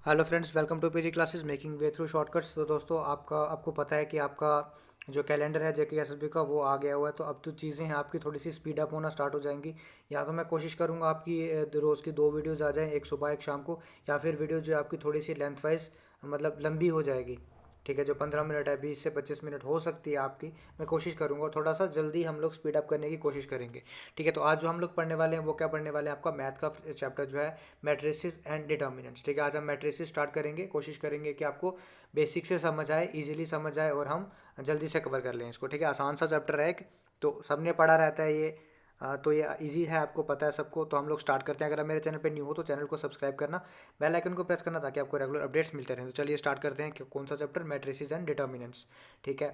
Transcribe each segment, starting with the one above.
Hello friends, welcome to PG classes making way through shortcuts. तो दोस्तों, आपको पता है कि आपका जो कैलेंडर है जेके एसएसबी का वो आ गया हुआ है। तो अब तो चीज़ें हैं आपकी थोड़ी सी स्पीड अप होना स्टार्ट हो जाएंगी। या तो मैं कोशिश करूंगा आपकी रोज़ की 2 वीडियोज़ आ जाएं, एक सुबह एक शाम को, या फिर वीडियो जो है आपकी थोड़ी सी लेंथ वाइज मतलब लंबी हो जाएगी। ठीक है, जो 15 मिनट है 20 से 25 मिनट हो सकती है आपकी। मैं कोशिश करूंगा थोड़ा सा जल्दी हम लोग स्पीड अप करने की कोशिश करेंगे। ठीक है, तो आज जो हम लोग पढ़ने वाले हैं वो क्या पढ़ने वाले हैं, आपका मैथ का चैप्टर जो है मैट्रिसेस एंड डिटर्मिनेंट्स। ठीक है, आज हम मैट्रिसेस स्टार्ट करेंगे। कोशिश करेंगे कि आपको बेसिक से समझ आए, इजीली समझ आए और हम जल्दी से कवर कर लें इसको। ठीक है, आसान सा चैप्टर है एक, तो सबने पढ़ा रहता है ये। तो ये इजी है, आपको पता है सबको। तो हम लोग स्टार्ट करते हैं। अगर आप मेरे चैनल पे न्यू हो तो चैनल को सब्सक्राइब करना, बेल आइकन को प्रेस करना ताकि आपको रेगुलर अपडेट्स मिलते रहें। तो चलिए स्टार्ट करते हैं कि कौन सा चैप्टर, मैट्रिसेस एंड डिटर्मिनेंट्स। ठीक है,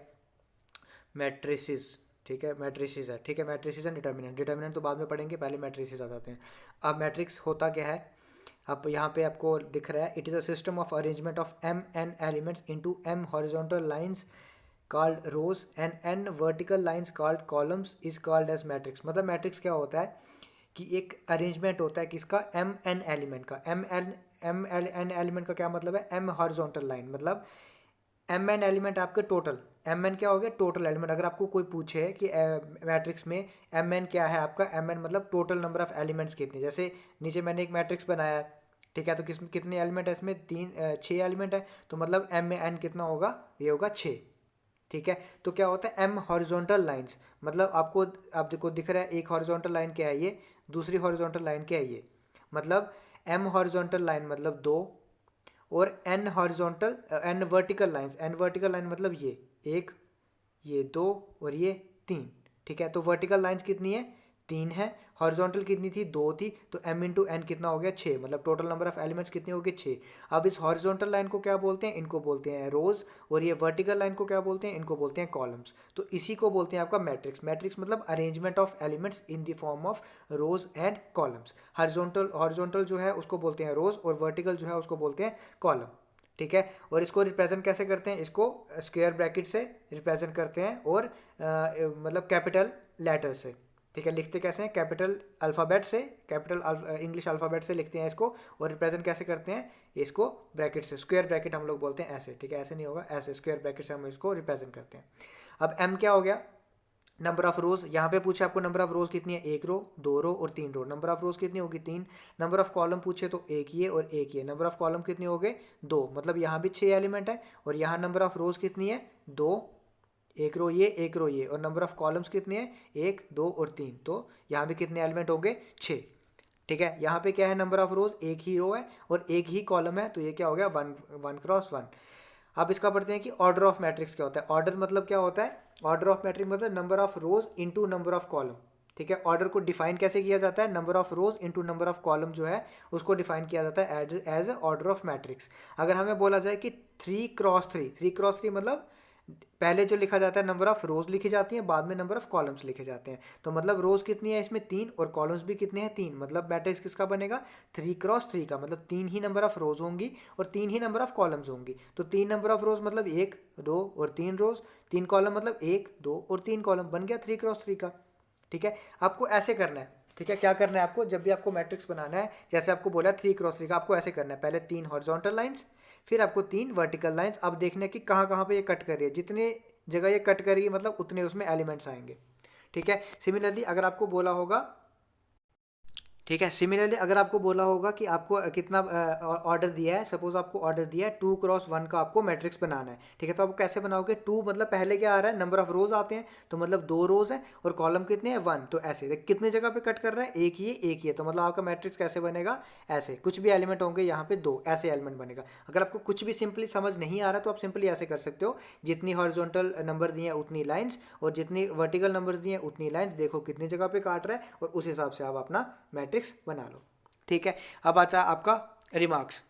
मैट्रिसेस। ठीक है, मैट्रिसेस है। ठीक है, मैट्रिसेस एंड डिटर्मिनेंट। डिटर्मिनेंट तो बाद में पढ़ेंगे, पहले मैट्रिसेस आ जाते हैं। अब मैट्रिक्स होता क्या है, अब यहाँ पे आपको दिख रहा है, it is a system of arrangement of m n elements into m horizontal lines called rows and n vertical lines called columns is called as matrix. मतलब मैट्रिक्स क्या होता है कि एक अरेंजमेंट होता है किसका, एम एन एलिमेंट का। एम एल एन एलिमेंट का क्या मतलब है, एम हॉरिजॉन्टल लाइन मतलब एम एन एलिमेंट आपके टोटल। एम एन क्या हो गया, टोटल एलिमेंट। अगर आपको कोई पूछे कि मैट्रिक्स में एम एन क्या है आपका, एम एन मतलब टोटल नंबर ऑफ एलिमेंट्स कितने। जैसे नीचे मैंने एक मैट्रिक्स बनाया है, ठीक है, तो कितने एलिमेंट है इसमें, 6 एलिमेंट है। तो मतलब एम में एन कितना होगा, ये होगा 6। ठीक है, तो क्या होता है एम हॉरिजॉन्टल लाइंस, मतलब आपको आप देखो दिख रहा है, एक हॉरिजॉन्टल लाइन क्या है ये, दूसरी हॉरिजॉन्टल लाइन क्या है ये। मतलब एम हॉरिजॉन्टल लाइन मतलब 2, और n horizontal n vertical lines, n vertical line मतलब ये 1, ये 2 और ये 3। ठीक है, तो वर्टिकल लाइंस कितनी है, 3 है। हॉरिजॉन्टल कितनी थी, 2 थी। तो m इंटू एन कितना हो गया, 6। मतलब टोटल नंबर ऑफ एलिमेंट्स कितने हो गए, 6। अब इस हॉरिजॉन्टल लाइन को क्या बोलते हैं, इनको बोलते हैं रोज। और ये वर्टिकल लाइन को क्या बोलते हैं, इनको बोलते हैं कॉलम्स। तो इसी को बोलते हैं आपका मैट्रिक्स। मैट्रिक्स मतलब arrangement of elements in the form of rose and columns. Horizontal horizontal जो है उसको बोलते हैं रोज, और वर्टिकल जो है उसको बोलते हैं कॉलम। ठीक है, और इसको रिप्रेजेंट कैसे करते हैं, इसको स्क्वायर ब्रैकेट से रिप्रेजेंट करते हैं, और मतलब कैपिटल लेटर से। ठीक है, लिखते कैसे हैं, कैपिटल अल्फ़ाबेट से, कैपिटल इंग्लिश अल्फ़ाबेट से लिखते हैं इसको। और रिप्रेजेंट कैसे करते हैं, इसको ब्रैकेट से, स्क्वायर ब्रैकेट हम लोग बोलते हैं ऐसे। ठीक है, ऐसे नहीं होगा, ऐसे स्क्वायर ब्रैकेट से हम इसको रिप्रेजेंट करते हैं। अब एम क्या हो गया, नंबर ऑफ रोज। यहाँ पे पूछे आपको नंबर ऑफ रोज कितनी है, 1 रो, 2 रो और 3 रो। नंबर ऑफ रोज कितनी होगी, 3। नंबर ऑफ कॉलम पूछे तो एक ही है और एक ही है। नंबर ऑफ कॉलम कितने हो गए, 2। मतलब यहाँ भी 6 एलिमेंट है। और यहाँ नंबर ऑफ रोज कितनी है, 2। एक रो ये, एक रो ये। और नंबर ऑफ कॉलम्स कितने हैं, 1 2 और 3। तो यहाँ भी कितने एलिमेंट हो गए, 6। ठीक है, यहाँ पे क्या है, नंबर ऑफ रोज एक ही रो है और एक ही कॉलम है। तो ये क्या हो गया, 1 1 क्रॉस 1। अब इसका पढ़ते हैं कि ऑर्डर ऑफ मैट्रिक्स क्या होता है। ऑर्डर मतलब क्या होता है, ऑर्डर ऑफ मैट्रिक्स मतलब number of rose into number of column. ठीक है, ऑर्डर को डिफाइन कैसे किया जाता है, number of rose into number of column जो है उसको डिफाइन किया जाता है एज ऑर्डर ऑफ मैट्रिक्स। अगर हमें बोला जाए कि 3 क्रॉस 3, 3 क्रॉस 3 मतलब पहले जो लिखा जाता है नंबर ऑफ रोज लिखी जाती है, बाद में नंबर ऑफ कॉलम्स लिखे जाते हैं। तो मतलब रोज कितनी है इसमें, 3, और कॉलम्स भी कितने हैं, 3। मतलब मैट्रिक्स किसका बनेगा, 3 क्रॉस 3 का। मतलब 3 ही नंबर ऑफ रोज होंगी और 3 ही नंबर ऑफ कॉलम्स होंगी। तो 3 नंबर ऑफ रोज मतलब 1 2 और 3 रोज, 3 कॉलम मतलब 1 2 और 3 कॉलम, बन गया 3 क्रॉस 3 का। ठीक है, आपको ऐसे करना है। ठीक है, क्या करना है आपको, जब भी आपको मैट्रिक्स बनाना है, जैसे आपको बोला 3 क्रॉस 3 का, आपको ऐसे करना है, पहले 3 हॉरिजॉन्टल लाइंस, फिर आपको 3 वर्टिकल लाइंस। अब देखने की कहाँ कहाँ पे ये कट कर रही है, जितने जगह ये कट करेगी मतलब उतने उसमें एलिमेंट्स आएंगे। ठीक है, सिमिलरली अगर आपको बोला होगा, ठीक है, सिमिलरली अगर आपको बोला होगा कि आपको कितना ऑर्डर दिया है, सपोज आपको ऑर्डर दिया है 2 क्रॉस 1 का आपको मैट्रिक्स बनाना है। ठीक है, तो आप कैसे बनाओगे, 2 मतलब पहले क्या आ रहा है, नंबर ऑफ रोज आते हैं, तो मतलब 2 रोज है, और कॉलम कितने हैं, 1। तो ऐसे कितने जगह पे कट कर रहा है, एक ही है, एक ही है। तो मतलब आपका मैट्रिक्स कैसे बनेगा, ऐसे कुछ भी एलिमेंट होंगे यहाँ पे 2, ऐसे एलिमेंट बनेगा। अगर आपको कुछ भी सिंपली समझ नहीं आ रहा तो आप सिंपली ऐसे कर सकते हो, जितनी हॉरिजॉन्टल नंबर दिए हैं उतनी लाइन्स, और जितनी वर्टिकल नंबर दिए हैं उतनी लाइन्स। देखो कितनी जगह पे काट रहा है, और उस हिसाब से आप अपना मैट्रिक्स बना लो। ठीक है, अब आता है आपका रिमार्क्स।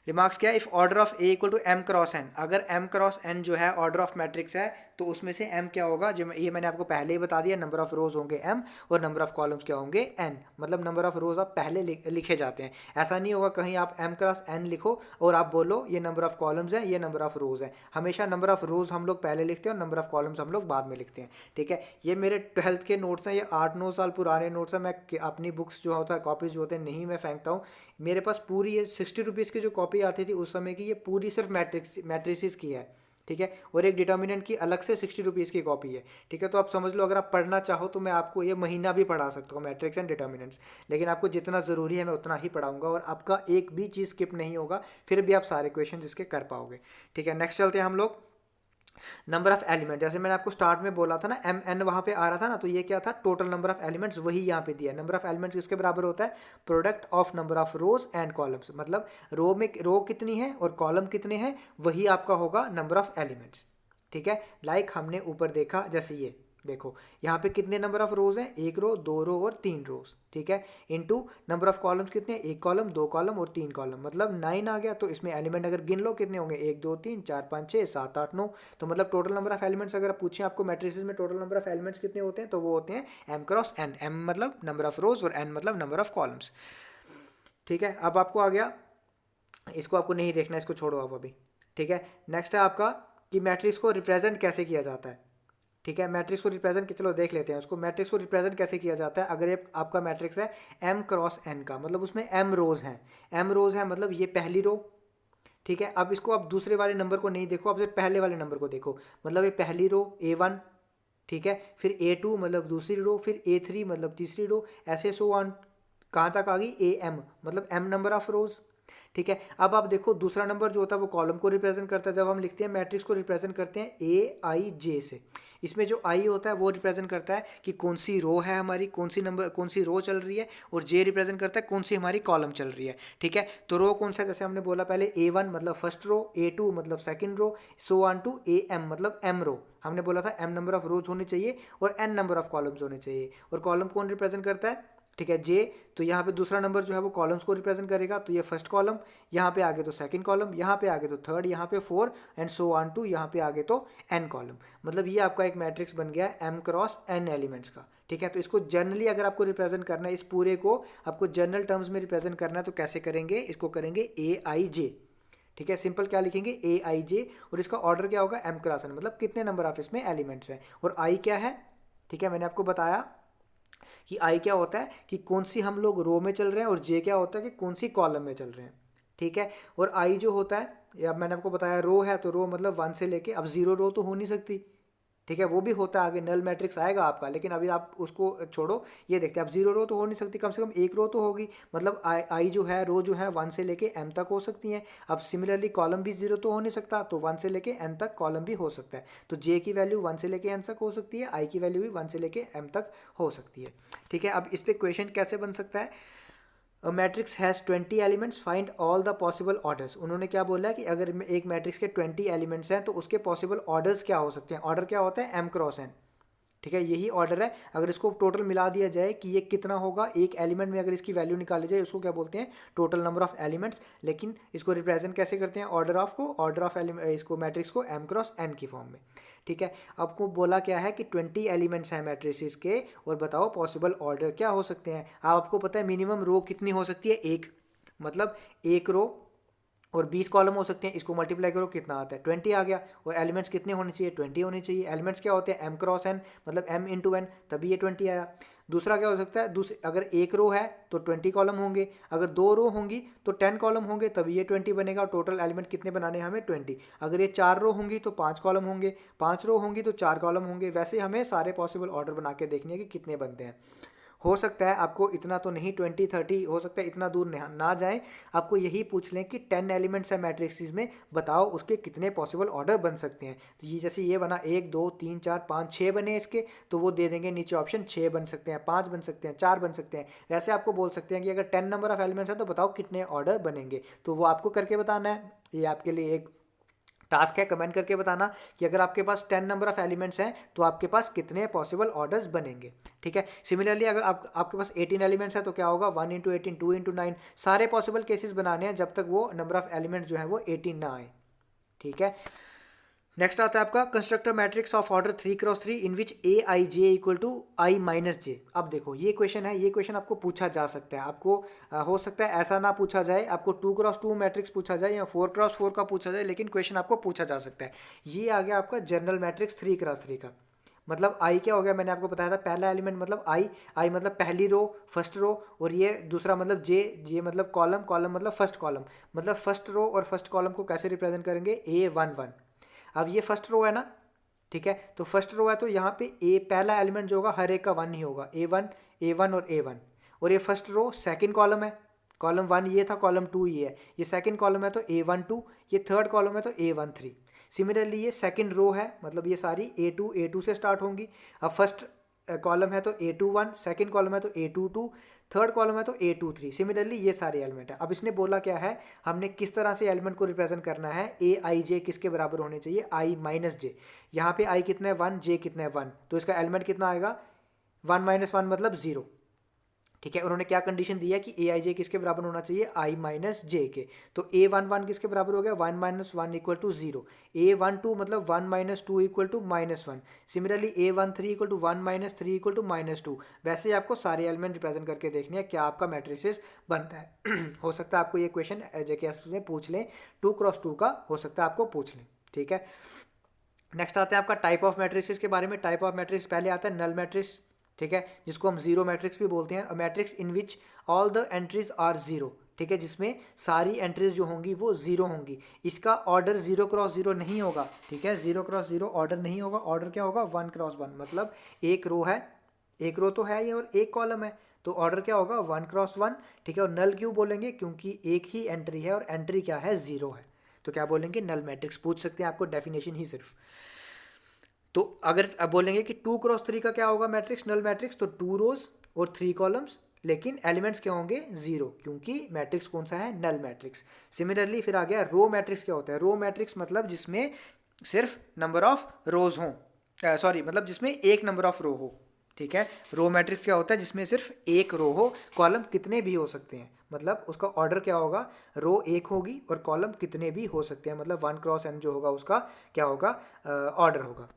रिमार्क्स क्या है, if order of a equal to m cross n, अगर एम क्रॉस एन जो है ऑर्डर ऑफ मैट्रिक्स है, तो उसमें से एम क्या होगा, जो ये मैंने आपको पहले ही बता दिया, नंबर ऑफ रोज होंगे एम और नंबर ऑफ कॉलम्स क्या होंगे, एन। मतलब नंबर ऑफ रोज आप पहले लिखे जाते हैं। ऐसा नहीं होगा कहीं आप एम क्रॉस एन लिखो और आप बोलो ये नंबर ऑफ कॉलम्स है, ये नंबर ऑफ रोज है। हमेशा नंबर ऑफ रोज हम लोग पहले लिखते हैं और नंबर ऑफ कॉलम्स हम लोग बाद में लिखते हैं। ठीक है, ये मेरे 12th के नोट्स हैं, ये 8 9 साल पुराने नोट्स हैं। मैं अपनी बुक्स जो होता है, कॉपीज जो होते हैं, नहीं मैं फेंकता हूँ। मेरे पास पूरी ये 60 रुपीज़ की जो कॉपी कॉपी आती थी उस समय की, ये पूरी सिर्फ मैट्रिसेस की है, ठीक है। और एक डिटर्मिनेंट की अलग से 60 रुपीज़ की कॉपी है, ठीक है। तो आप समझ लो अगर आप पढ़ना चाहो तो मैं आपको ये महीना भी पढ़ा सकता हूँ मैट्रिक्स एंड डिटर्मिनेंट्स, लेकिन आपको जितना ज़रूरी है मैं उतना ही पढ़ाऊंगा और आपका एक भी चीज़ स्किप नहीं होगा, फिर भी आप सारे क्वेश्चन इसके कर पाओगे, ठीक है। नेक्स्ट चलते हैं हम लोग नंबर ऑफ एलिमेंट। जैसे मैंने आपको स्टार्ट में बोला था ना एम एन वहाँ पे आ रहा था ना, तो ये क्या था, टोटल नंबर ऑफ एलिमेंट्स, वही यहाँ पे दिया है। नंबर ऑफ एलिमेंट्स किसके बराबर होता है, product of number of rose and columns, मतलब रो में रो कितनी है और कॉलम कितने हैं, वही आपका होगा नंबर ऑफ एलिमेंट्स, ठीक है। लाइक हमने ऊपर देखा, जैसे ये देखो यहाँ पे कितने नंबर ऑफ रोज हैं, एक रो, दो रो और तीन रोज, ठीक है। इनटू नंबर ऑफ कॉलम्स कितने, एक कॉलम, दो कॉलम और तीन कॉलम, मतलब 9 आ गया। तो इसमें एलिमेंट अगर गिन लो कितने होंगे, 1 2 3 4 5 6 7 8 9, तो मतलब टोटल नंबर ऑफ एलिमेंट्स अगर पूछें आपको मैट्रिसेस में टोटल नंबर ऑफ एलिमेंट्स कितने होते हैं, तो वो होते हैं m क्रॉस n, m मतलब नंबर ऑफ रोज और n मतलब नंबर ऑफ कॉलम्स, ठीक है। अब आपको आ गया, इसको आपको नहीं देखना, इसको छोड़ो आप अभी, ठीक है। नेक्स्ट है आपका कि मैट्रिक्स को रिप्रेजेंट कैसे किया जाता है, ठीक है। मैट्रिक्स को रिप्रेजेंट, चलो देख लेते हैं उसको। मैट्रिक्स को रिप्रेजेंट कैसे किया जाता है, अगर एक आपका मैट्रिक्स है m क्रॉस n का, मतलब उसमें m रोज हैं, m रोज है मतलब ये पहली रो, ठीक है। अब इसको आप दूसरे वाले नंबर को नहीं देखो, अब सिर्फ पहले वाले नंबर को देखो, मतलब ये पहली रो a1, ठीक है, फिर a2 मतलब दूसरी रो, फिर a3 मतलब तीसरी रो, ऐसे सो ऑन, कहाँ तक आ गई am, मतलब m नंबर ऑफ रोज, ठीक है। अब आप देखो दूसरा नंबर जो होता है वो कॉलम को रिप्रेजेंट करता है, जब हम लिखते हैं मैट्रिक्स को रिप्रेजेंट करते हैं AIJ से, इसमें जो आई होता है वो रिप्रेजेंट करता है कि कौन सी रो है हमारी, कौन सी नंबर, कौन सी रो चल रही है, और जे रिप्रेजेंट करता है कौन सी हमारी कॉलम चल रही है, ठीक है। तो रो कौन सा है, जैसे हमने बोला पहले A1 मतलब फर्स्ट रो, A2 मतलब second row, so on to AM मतलब M रो। हमने बोला था M नंबर ऑफ रोज होने चाहिए और N नंबर ऑफ कॉलम्स होने चाहिए, और कॉलम कौन रिप्रेजेंट करता है, ठीक है, जे। तो यहाँ पे दूसरा नंबर जो है वो कॉलम्स को रिप्रेजेंट करेगा, तो ये फर्स्ट कॉलम, यहाँ पे आगे तो सेकंड कॉलम, यहाँ पे आगे तो थर्ड, यहाँ पे 4 एंड सो ऑन टू, यहाँ पे आगे तो n कॉलम, मतलब ये आपका एक मैट्रिक्स बन गया है m क्रॉस n एलिमेंट्स का, ठीक है। तो इसको जनरली अगर आपको रिप्रेजेंट करना है, इस पूरे को आपको जनरल टर्म्स में रिप्रेजेंट करना है, तो कैसे करेंगे, इसको करेंगे AIJ, ठीक है। सिंपल क्या लिखेंगे AIJ, और इसका ऑर्डर क्या होगा m क्रॉस n, मतलब कितने नंबर ऑफ इसमें एलिमेंट्स हैं, और I क्या है, ठीक है। मैंने आपको बताया कि आई क्या होता है कि कौन सी हम लोग रो में चल रहे हैं, और जे क्या होता है कि कौन सी कॉलम में चल रहे हैं, ठीक है। और आई जो होता है, या मैंने आपको बताया रो है, तो रो मतलब 1 से लेके, अब 0 रो तो हो नहीं सकती, ठीक है, वो भी होता है आगे नल मैट्रिक्स आएगा आपका, लेकिन अभी आप उसको छोड़ो, ये देखते हैं। अब 0 रो तो हो नहीं सकती, कम से कम एक रो तो होगी, मतलब आई जो है, रो जो है 1 से लेके m तक हो सकती हैं। अब सिमिलरली कॉलम भी 0 तो हो नहीं सकता, तो 1 से लेके n तक कॉलम भी हो सकता है, तो j की वैल्यू 1 से लेके n तक हो सकती है, i की वैल्यू भी 1 से लेके m तक हो सकती है, ठीक है। अब इस पर क्वेश्चन कैसे बन सकता है, a matrix has 20 elements, find all the possible orders. उन्होंने क्या बोला है कि अगर एक मैट्रिक्स के 20 एलिमेंट्स हैं तो उसके पॉसिबल ऑर्डर्स क्या हो सकते हैं, ऑर्डर क्या होता है m क्रॉस n, ठीक है, यही ऑर्डर है। अगर इसको टोटल मिला दिया जाए कि ये कितना होगा, एक एलिमेंट में अगर इसकी वैल्यू निकाली जाए, उसको क्या बोलते हैं, टोटल नंबर ऑफ एलिमेंट्स। लेकिन इसको रिप्रेजेंट कैसे करते हैं, ऑर्डर ऑफ को, ऑर्डर ऑफ इसको मैट्रिक्स को m क्रॉस n की फॉर्म में, ठीक है। आपको बोला क्या है कि 20 एलिमेंट्स हैं मैट्रिसेस के, और बताओ पॉसिबल ऑर्डर क्या हो सकते हैं। आपको पता है मिनिमम रो कितनी हो सकती है, एक, मतलब एक रो और 20 कॉलम हो सकते हैं, इसको मल्टीप्लाई करो कितना आता है, 20 आ गया। और एलिमेंट्स कितने होने चाहिए, 20 होने चाहिए। एलिमेंट्स क्या होते हैं, m क्रॉस n, मतलब m इंटू n, तभी ये 20 आया। दूसरा क्या हो सकता है, अगर एक रो है तो 20 कॉलम होंगे, अगर दो रो होंगी तो 10 कॉलम होंगे, तभी ये 20 बनेगा। और टोटल एलिमेंट कितने बनाने हैं हमें, 20। अगर ये 4 रो होंगी तो 5 कॉलम होंगे, 5 रो होंगी तो 4 कॉलम होंगे। वैसे हमें सारे पॉसिबल ऑर्डर बना के देखने हैं कि कितने बनते हैं। हो सकता है आपको इतना तो नहीं, 20 30 हो सकता है, इतना दूर ना जाएं, आपको यही पूछ लें कि 10 एलिमेंट्स है मैट्रिक्स में, बताओ उसके कितने पॉसिबल ऑर्डर बन सकते हैं। तो ये जैसे ये बना 1 2 3 4 5 6 बने इसके, तो वो दे देंगे नीचे ऑप्शन, 6 बन सकते हैं, 5 बन सकते हैं, 4 बन सकते हैं। वैसे आपको बोल सकते हैं कि अगर 10 नंबर ऑफ एलिमेंट्स है तो बताओ कितने ऑर्डर बनेंगे, तो वो आपको करके बताना है। ये आपके लिए एक टास्क है, कमेंट करके बताना कि अगर आपके पास 10 नंबर ऑफ एलिमेंट्स हैं तो आपके पास कितने पॉसिबल ऑर्डर्स बनेंगे, ठीक है। सिमिलरली अगर आपके पास 18 एलिमेंट्स है तो क्या होगा, 1 इंटू 18 2 इंटू 9, सारे पॉसिबल केसेस बनाने हैं जब तक वो नंबर ऑफ एलिमेंट्स जो है वो 18 ना आए, ठीक है। नेक्स्ट आता है आपका constructor matrix of order 3 cross 3 in which a i j equal to i minus j. अब देखो ये क्वेश्चन है, ये क्वेश्चन आपको पूछा जा सकता है, आपको हो सकता है ऐसा ना पूछा जाए, आपको 2 क्रॉस 2 मैट्रिक्स पूछा जाए या 4 क्रॉस 4 का पूछा जाए, लेकिन क्वेश्चन आपको पूछा जा सकता है। ये आ गया आपका जनरल मैट्रिक्स 3 क्रॉस 3 का, मतलब आई क्या हो गया, मैंने आपको बताया था पहला एलिमेंट मतलब आई मतलब पहली रो, फर्स्ट रो, और ये दूसरा मतलब जे मतलब कॉलम, कॉलम मतलब फर्स्ट कॉलम। मतलब फर्स्ट रो और फर्स्ट कॉलम को कैसे रिप्रेजेंट करेंगे, A11। अब ये फर्स्ट रो है ना, ठीक है, तो फर्स्ट रो है तो यहाँ पे ए पहला एलिमेंट जो होगा हर एक का 1 ही होगा, A1 और A1। और ये फर्स्ट रो सेकंड कॉलम है, कॉलम 1 ये था, कॉलम 2 ये है, ये सेकंड कॉलम है तो A12, ये थर्ड कॉलम है तो A13। सिमिलरली ये सेकंड रो है, मतलब ये सारी A2 से स्टार्ट होंगी। अब फर्स्ट कॉलम है तो A21, सेकंड कॉलम है तो A22, थर्ड कॉलम है तो A23। सिमिलरली ये सारे एलिमेंट है। अब इसने बोला क्या है, हमने किस तरह से एलिमेंट को रिप्रेजेंट करना है, Aij किसके बराबर होने चाहिए, I माइनस जे। यहाँ पे I कितना है 1, J कितना है 1, तो इसका एलिमेंट कितना आएगा 1 माइनस 1 मतलब 0। ठीक है, उन्होंने क्या कंडीशन दी है कि Aij किसके बराबर होना चाहिए, I माइनस जे के। तो A11 किसके बराबर हो गया, 1 माइनस 1 इक्वल टू 0। A12 मतलब 1 minus 2 equal to minus 1। Similarly A13 equal to 1 minus 3 equal to minus 2। वैसे ही आपको सारे एलिमेंट रिप्रेजेंट करके देखने हैं क्या आपका मैट्रिसेस बनता है। हो सकता है आपको ये क्वेश्चन जेके में पूछ लें, 2x2 का हो सकता है आपको पूछ लें। ठीक है, नेक्स्ट आते हैं आपका टाइप ऑफ मैट्रिसेस के बारे में। टाइप ऑफ मैट्रिक्स पहले आता है नल मैट्रिक्स, ठीक है, जिसको हम जीरो मैट्रिक्स भी बोलते हैं। A matrix in which all the entries are zero, ठीक है, जिसमें सारी एंट्रीज जो होंगी वो जीरो होंगी। इसका ऑर्डर 0x0 नहीं होगा, ठीक है, 0x0 ऑर्डर नहीं होगा। ऑर्डर क्या होगा, 1x1, मतलब एक रो है, एक रो तो है ये और एक कॉलम है, तो ऑर्डर क्या होगा 1x1। ठीक है, और नल क्यों बोलेंगे, क्योंकि एक ही एंट्री है और एंट्री क्या है, जीरो है, तो क्या बोलेंगे, नल मैट्रिक्स। पूछ सकते हैं आपको डेफिनेशन ही सिर्फ। तो अगर अब बोलेंगे कि 2x3 का क्या होगा मैट्रिक्स, नल मैट्रिक्स, तो 2 रोज और 3 कॉलम्स, लेकिन एलिमेंट्स क्या होंगे, जीरो, क्योंकि मैट्रिक्स कौन सा है, नल मैट्रिक्स। सिमिलरली फिर आ गया रो मैट्रिक्स। क्या होता है रो मैट्रिक्स, मतलब जिसमें सिर्फ नंबर ऑफ रोज हों, सॉरी मतलब जिसमें एक नंबर ऑफ रो हो। ठीक है, रो मैट्रिक्स क्या होता है, जिसमें सिर्फ एक रो हो, कॉलम कितने भी हो सकते हैं, मतलब उसका ऑर्डर क्या होगा, रो एक होगी और कॉलम कितने भी हो सकते हैं, मतलब 1x n जो होगा उसका क्या होगा, ऑर्डर होगा।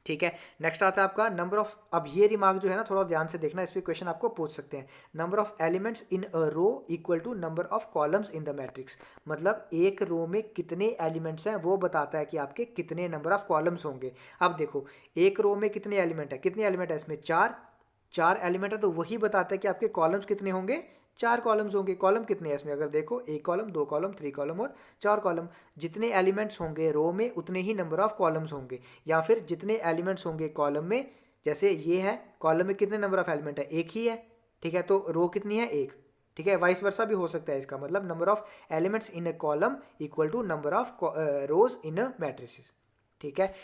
ठीक है, नेक्स्ट आता है आपका नंबर ऑफ। अब ये रिमार्क जो है ना थोड़ा ध्यान से देखना, इस पे क्वेश्चन आपको पूछ सकते हैं। Number of elements in a row equal to number of columns in the matrix, मतलब एक रो में कितने एलिमेंट्स हैं वो बताता है कि आपके कितने नंबर ऑफ कॉलम्स होंगे। अब देखो एक रो में कितने एलिमेंट है, कितने एलिमेंट है इसमें, चार एलिमेंट है, तो वही बताता है कि आपके कॉलम्स कितने होंगे, चार कॉलम्स होंगे। कॉलम कितने हैं इसमें, अगर देखो एक कॉलम, दो कॉलम, थ्री कॉलम और चार कॉलम। जितने एलिमेंट्स होंगे रो में उतने ही नंबर ऑफ कॉलम्स होंगे, या फिर जितने एलिमेंट्स होंगे कॉलम में, जैसे ये है कॉलम में कितने नंबर ऑफ एलिमेंट है, एक ही है, ठीक है, तो रो कितनी है, एक। ठीक है, वाइस वर्सा भी हो सकता है इसका, मतलब number of elements in a column equal to number of rows in a matrices. ठीक है,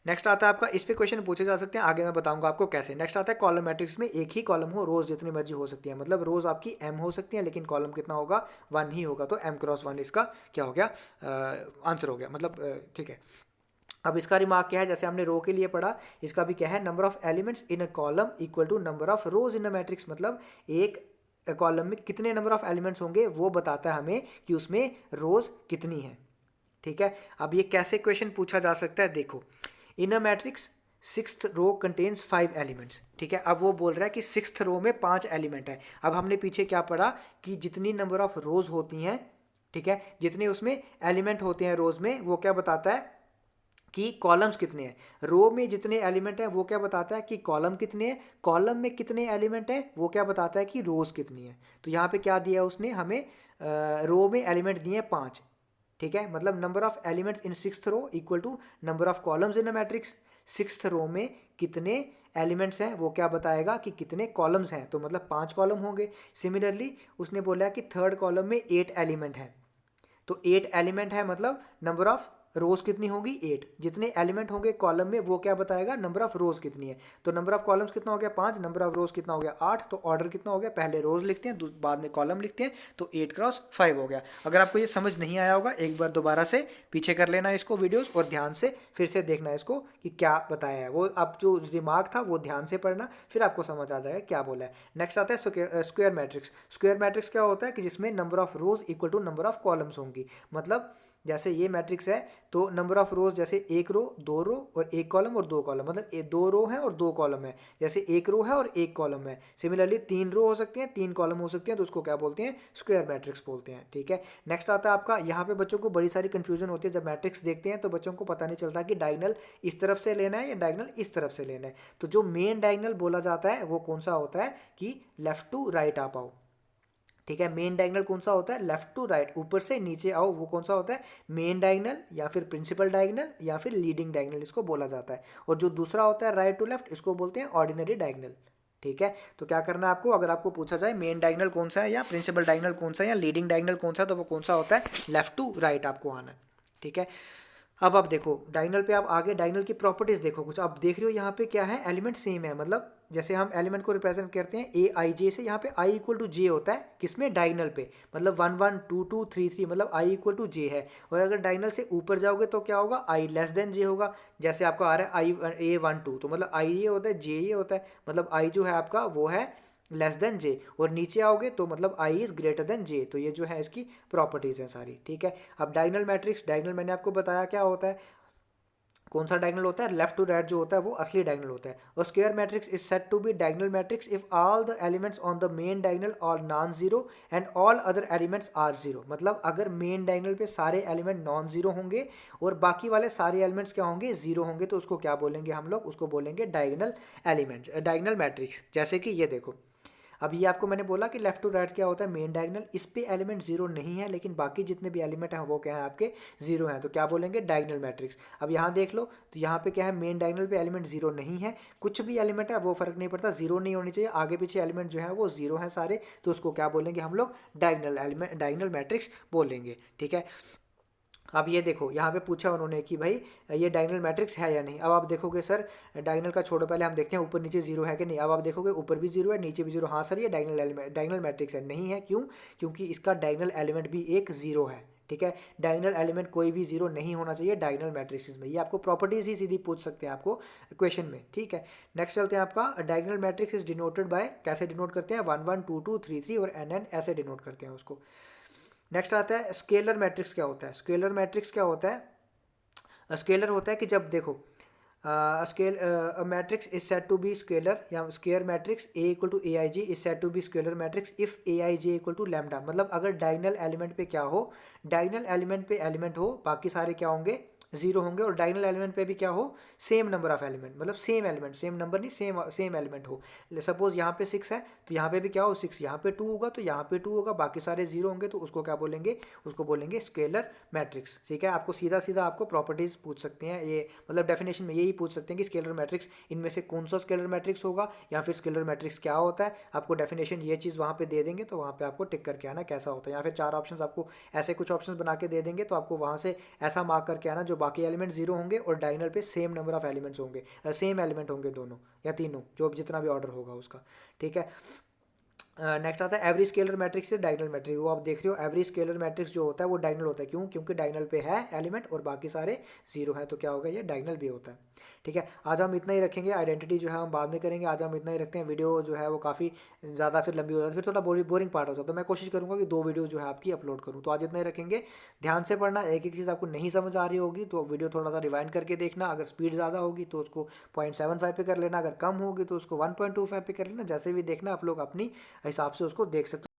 नेक्स्ट आता है आपका, इस पे क्वेश्चन पूछे जा सकते हैं, आगे मैं बताऊंगा आपको कैसे। नेक्स्ट आता है कॉलम मैट्रिक्स में एक ही कॉलम हो, रोज जितनी मर्जी हो सकती है, मतलब रोज आपकी m हो सकती है लेकिन कॉलम कितना होगा, 1 ही होगा, तो m×1 इसका क्या हो गया, आंसर हो गया, मतलब ठीक है। अब इसका रिमार्क क्या है, जैसे हमने रो के लिए पढ़ा, इसका भी क्या है, number of elements in a column equal to number of rows in a matrix, मतलब एक कॉलम में कितने नंबर ऑफ एलिमेंट्स होंगे वो बताता है हमें कि उसमें रोज कितनी है। ठीक है, अब ये कैसे क्वेश्चन पूछा जा सकता है, देखो in a matrix sixth row contains 5 elements. ठीक है, अब वो बोल रहा है कि सिक्स्थ रो में 5 एलिमेंट है। अब हमने पीछे क्या पढ़ा कि जितनी नंबर ऑफ रोज होती हैं, ठीक है, जितने उसमें एलिमेंट होते हैं रोज में, वो क्या बताता है कि कॉलम्स कितने हैं। रो में जितने एलिमेंट हैं वो क्या बताता है कि कॉलम कितने हैं, कॉलम में कितने एलिमेंट हैं वो क्या बताता है कि रोज कितनी है। तो यहाँ पे क्या दिया उसने हमें, रो में एलिमेंट दिए 5। ठीक है, मतलब number of elements in sixth row equal to number of columns in a matrix. Sixth row में कितने एलिमेंट्स हैं वो क्या बताएगा कि कितने कॉलम्स हैं, तो मतलब 5 कॉलम होंगे। सिमिलरली उसने बोला कि थर्ड कॉलम में 8 एलिमेंट हैं, तो 8 एलिमेंट है, मतलब नंबर ऑफ रोज कितनी होगी, 8। जितने एलिमेंट होंगे कॉलम में वो क्या बताएगा, नंबर ऑफ रोज कितनी है। तो नंबर ऑफ कॉलम्स कितना हो गया 5, नंबर ऑफ रोज कितना हो गया 8, तो ऑर्डर कितना हो गया, पहले रोज लिखते हैं बाद में कॉलम लिखते हैं, तो 8×5 हो गया। अगर आपको ये समझ नहीं आया होगा एक बार दोबारा से पीछे कर लेना इसको वीडियोस, और ध्यान से फिर से देखना इसको कि क्या बताया है वो। अब जो रिमार्क था वो ध्यान से पढ़ना, फिर आपको समझ आ जाएगा क्या बोला है। नेक्स्ट आता है स्क्वायर मैट्रिक्स। स्क्वायर मैट्रिक्स क्या होता है कि जिसमें number of rows equal to number of columns होंगी, मतलब जैसे ये मैट्रिक्स है तो नंबर ऑफ रोज जैसे एक रो, दो रो और एक कॉलम और दो कॉलम, मतलब दो रो है और दो कॉलम है, जैसे एक रो है और एक कॉलम है। सिमिलरली तीन रो हो सकती हैं, तीन कॉलम हो सकते हैं, तो उसको क्या बोलते हैं, स्क्वायर मैट्रिक्स बोलते हैं। ठीक है, नेक्स्ट आता है आपका, यहाँ पे बच्चों को बड़ी सारी कंफ्यूजन होती है जब मैट्रिक्स देखते हैं, तो बच्चों को पता नहीं चलता कि डायगोनल इस तरफ से लेना है या डायगोनल इस तरफ से लेना है। तो जो मेन डायगोनल बोला जाता है वो कौन सा होता है कि लेफ्ट टू राइट आप आओ। ठीक है, मेन डायगोनल कौन सा होता है, लेफ्ट टू राइट, ऊपर से नीचे आओ, वो कौन सा होता है, मेन डायगोनल या फिर प्रिंसिपल डायगोनल या फिर लीडिंग डायगोनल इसको बोला जाता है। और जो दूसरा होता है राइट टू लेफ्ट, इसको बोलते हैं ऑर्डिनरी डायगोनल। ठीक है, तो क्या करना है आपको, अगर आपको पूछा जाए मेन डायगोनल कौन सा है या प्रिंसिपल डायगोनल कौन सा है या लीडिंग डायगोनल कौन सा है, तो वो कौन सा होता है, लेफ्ट टू राइट आपको आना है। ठीक है, अब आप देखो डायगोनल पे, आप आगे डायगोनल की प्रॉपर्टीज देखो कुछ, आप देख रहे हो यहाँ पे क्या है, एलिमेंट सेम है, मतलब जैसे हम एलिमेंट को रिप्रेजेंट करते हैं ए आई जे से, यहाँ पे आई इक्वल टू जे होता है किसमें, डायगोनल पे, मतलब 1 1 2 2 3 3, मतलब आई इक्वल टू जे है। और अगर डायगोनल से ऊपर जाओगे तो क्या होगा, आई लेस देन जे होगा। जैसे आपका आ रहा है आई A12, तो मतलब आई ये होता है, जे ये होता है, मतलब आई जो है आपका वो है लेस देन जे, और नीचे आओगे तो मतलब आई इज ग्रेटर देन जे। तो ये जो है इसकी प्रॉपर्टीज हैं सारी। ठीक है, अब डायगोनल मैट्रिक्स, डायगोनल मैंने आपको बताया क्या होता है, कौन सा डायगोनल होता है, लेफ्ट टू राइट जो होता है वो असली डायगोनल होता है। और square matrix is said to be diagonal matrix if all the elements on the main diagonal are non zero and all other elements are zero, मतलब अगर मेन डायगोनल पे सारे एलिमेंट नॉन जीरो होंगे और बाकी वाले सारे एलिमेंट्स क्या होंगे, जीरो होंगे, तो उसको क्या बोलेंगे हम लोग, उसको बोलेंगे डायगोनल एलिमेंट, डायगोनल मैट्रिक्स। जैसे कि ये देखो, अब ये आपको मैंने बोला कि लेफ्ट टू राइट क्या होता है, मेन डायगोनल, इस पे एलिमेंट जीरो नहीं है, लेकिन बाकी जितने भी एलिमेंट हैं वो क्या है आपके, जीरो हैं, तो क्या बोलेंगे, डायगोनल मैट्रिक्स। अब यहाँ देख लो, तो यहाँ पे क्या है, मेन डायगोनल पे एलिमेंट जीरो नहीं है, कुछ भी एलिमेंट है वो फर्क नहीं पड़ता, जीरो नहीं होनी चाहिए, आगे पीछे एलिमेंट जो है वो जीरो है सारे, तो उसको क्या बोलेंगे हम लोग, डायगोनल एलिमेंट, डायगोनल मैट्रिक्स बोलेंगे। ठीक है, अब ये देखो यहाँ पे पूछा उन्होंने कि भाई ये डायगोनल मैट्रिक्स है या नहीं। अब आप देखोगे सर, डायगोनल का छोड़ो, पहले हम देखते हैं ऊपर नीचे जीरो है कि नहीं। अब आप देखोगे ऊपर भी जीरो है, नीचे भी जीरो, हाँ सर ये डायगोनल एलिमेंट, डायगोनल मैट्रिक्स है, नहीं है, क्यों, क्योंकि इसका डायगोनल एलिमेंट भी एक जीरो है। ठीक है, डायगोनल एलिमेंट कोई भी जीरो नहीं होना चाहिए डायगोनल मैट्रिक्स में, ये आपको प्रॉपर्टीज ही सीधी पूछ सकते हैं आपको क्वेश्चन में। ठीक है, नेक्स्ट चलते हैं, आपका diagonal matrix is denoted by, कैसे डिनोट करते हैं, 1 1 2 2 3 3 और n n, ऐसे डिनोट करते हैं उसको। नेक्स्ट आता है स्केलर मैट्रिक्स, क्या होता है, स्केलर मैट्रिक्स क्या होता है, स्केलर होता है कि जब देखो scale matrix is said to be scalar या square matrix a equal to a i j is said to be scalar matrix if a i j equal to lambda, मतलब अगर डायगोनल एलिमेंट पे क्या हो, डायगोनल एलिमेंट पे element हो, बाकी सारे क्या होंगे, जीरो होंगे, और डायगोनल एलिमेंट पे भी क्या हो, सेम नंबर ऑफ एलिमेंट, मतलब सेम एलिमेंट, सेम नंबर नहीं, सेम सेम एलिमेंट हो। सपोज यहाँ पे 6 है तो यहाँ पे भी क्या हो, 6, यहाँ पे 2 होगा तो यहाँ पे 2 होगा, बाकी सारे जीरो होंगे, तो उसको क्या बोलेंगे, उसको बोलेंगे स्केलर मैट्रिक्स। ठीक है, आपको सीधा सीधा आपको प्रॉपर्टीज पूछ सकते हैं, ये मतलब डेफिनेशन में यही पूछ सकते हैं कि स्केलर मैट्रिक्स इनमें से कौन सा स्केलर मैट्रिक्स होगा, या फिर स्केलर मैट्रिक्स क्या होता है, आपको डेफिनेशन ये चीज़ वहाँ पे दे देंगे, तो वहाँ पे आपको टिक करके आना कैसा होता है, या फिर 4 ऑप्शन आपको ऐसे कुछ ऑप्शन बना के दे देंगे, तो आपको वहाँ से ऐसा मार्क करके आना जो बाकी एलिमेंट जीरो होंगे और डायगोनल पे सेम नंबर ऑफ एलिमेंट्स होंगे, सेम एलिमेंट होंगे दोनों या तीनों, जो जितना भी ऑर्डर होगा उसका। ठीक है, नेक्स्ट आता है एवरी स्केलर मैट्रिक्स से डायगोनल मैट्रिक्स, वो आप देख रहे हो एवरी स्केलर मैट्रिक्स जो होता है वो डायगोनल होता है, क्यों, क्योंकि डायगोनल पे है एलिमेंट और बाकी सारे जीरो है, तो क्या होगा, ये डायगोनल भी होता है। ठीक है, आज हम इतना ही रखेंगे, आइडेंटिटी जो है हम बाद में करेंगे, आज हम इतना ही रखते हैं। वीडियो जो है वो काफ़ी ज़्यादा फिर लंबी हो जाती है, फिर थोड़ा बोरिंग पार्ट हो जाता है, तो मैं कोशिश करूँगा कि 2 वीडियो जो है आपकी अपलोड करूँ। तो आज इतना ही रखेंगे, ध्यान से पढ़ना, एक एक चीज़ आपको नहीं समझ आ रही होगी तो वीडियो थोड़ा सा रिवाइंड करके देखना, अगर स्पीड ज़्यादा होगी तो उसको 0.75 पे कर लेना, अगर कम होगी तो उसको 1.25 पे कर लेना, जैसे भी देखना आप लोग अपनी हिसाब से उसको देख सकते हो।